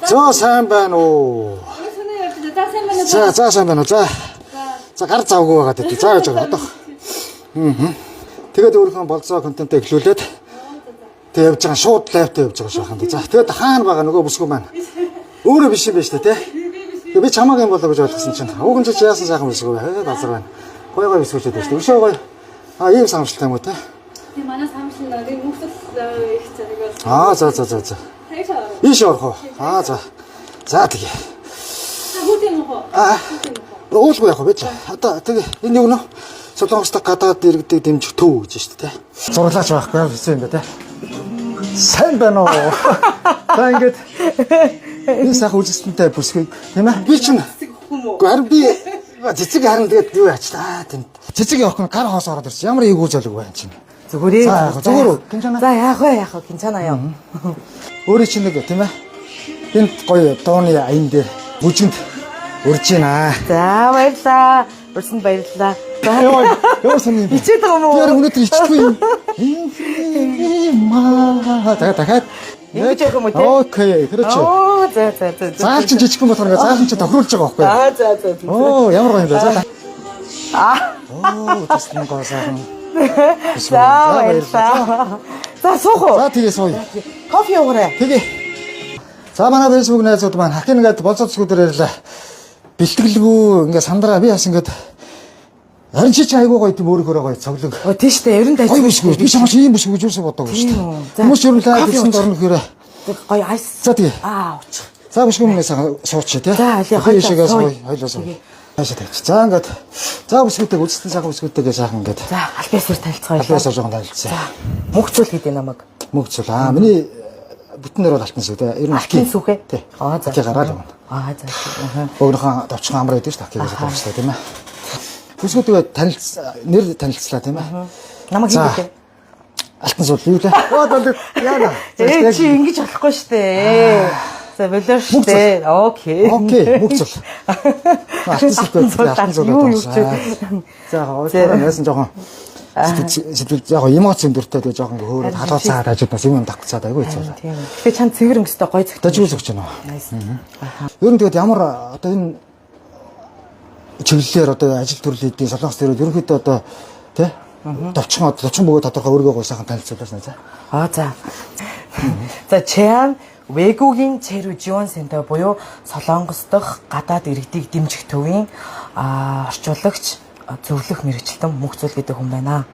За сайн байна уу? За сайн байна уу? За гар завгүй байгаад байт. За яаж байгаа одоо. Тэгээд өөрийнхөө болцоо контент эхлүүлээд тэг явж байгаа шууд лайвтай явж байгаа шаханд. За тэгээд хаана байгаа нөгөө бүсгүй маань. Өөрөө биш юм байна шүү дээ, тий. Би чамааг юм болоо гэж ойлгосон чинь. Уг нь ч яасан сайхан бүсгүй бай. Газар байна. Гой бүсгүйчээд байна шүү дээ. Өшөө гой. Ийм самшилтай юм уу, тий. Тийм манай самшил нэг мөхсөл их зэрэг. За. Иш орох уу? За. За тэгээ. Хүүтэн уу? Уулгүй яах вэ? Одоо тэгээ энэ юу нөө? Солонгостой гадаад иргэдэг дэмжих төв гэж шүү дээ. Зурлаач байхгүй юу гэсэн юм ба те. Сайн байна уу? За ингээд энэ сайхан үзэсгэлэнтэй бүсгүй тийм ээ. Би чинь харин би цэцэг харин тэгээд юу яачлаа тийм. Цэцэг явах нь гар хоос ороод ирсэн. Ямар эйгүү золиг байна чинь. Зүгээр ээ. Зүгээр гинцана. За яах вэ? Гинцана яа. Өөрөө чинь нэг тийм ээ. Энд гоё дооны аян дээр бүжинд урж байна. За баярлаа. Урсанд баярлаа. Яа сони. Ичээд байгаа юм уу? Тэр өнөөдөр ичхгүй юм. Дахиад. Ингэж явах юм уу те? Окей, круч. За. Заал чинь жижиг юм болохоор ингээ заал чинь тохируулж байгаа байхгүй. За. Ямар гоё юм бэ? За. Тэсний гоё сайхан. За баярлаа. За суух уу? За тэгээ сууя. Кофе уугаарай. Тэгээ. За манай Facebook найзууд маань хахин ингээд болцоо цэцгүүдээр ярьлаа. Бэлтгэлгүй ингээ сандраа би бас ингээд харин чи айгуу гоё тийм өөрөөр гоё цоглог. Тийм шүү дээ. Ерөн дайсан. Гоё бишгүй. Би чамаас ийм бишгүй гэж юусаа бодоогүй шүү дээ. Хүмүүс ерөнхийдөө гэсэн дорно хэрэг. Гоё айс. За тэгээ. Ууч. За бишгүй мэнээс сууч тий. За хоёлоо сууя. Хоёлоо сууя. Хаашаа тавьчих. За ингээд. За бишгүйтэй үзсэн сайхан бишгүйтэйгээ сайхан ингээд. За альбиасаар танилцгаа. Альбиасаар жоохон танилцсан. Мөхцөл гэдэг намайг. Мөхцөл. Миний бүтэн нэр бол алтан сүх тий. Ер нь алтан сүх ээ. Тий. За. Тий гараад байна. За. Өөрийнхөө товчхон амар байдаг шүү дээ. Акигээс тавьчихлаа тийм ээ. Бүсгүйтэйгээ нэр танилцлаа тийм ээ. Намайг хийдэй. Алтан сүх юу лээ? Яана. Чи ингэж болохгүй шүү дээ. За болоо шүү дээ. Окей. Мөхцөл. Алтан сүх юу юу ч. За өөрөө яасан жоохон сэтгэл яг эмоц өндөртэй тэгээ жоохон хөөрөд халуун цаад ажиднаас юм давцаад айгүй хэцүү. Тийм. Тэгээ чанд цэвэр өнгөстэй гоё зөгтэй. Дажгүй өгч байна. Ер нь тэгээд ямар одоо энэ чиглэлээр одоо ажил төрөл эдийн солонгос төрөл ерөнхийдөө одоо тий товчхон бөгөөд тодорхой өөрийгөө гоё сайхан танилцуулсан за. За. За Чан 외국인 재료 지원 센터 буюу Солонгос дахь гадаад иргэдийг дэмжих төвийн орчуулагч зөвлөх мэргэжилтэн Мөхцөл гэдэг хүн байна.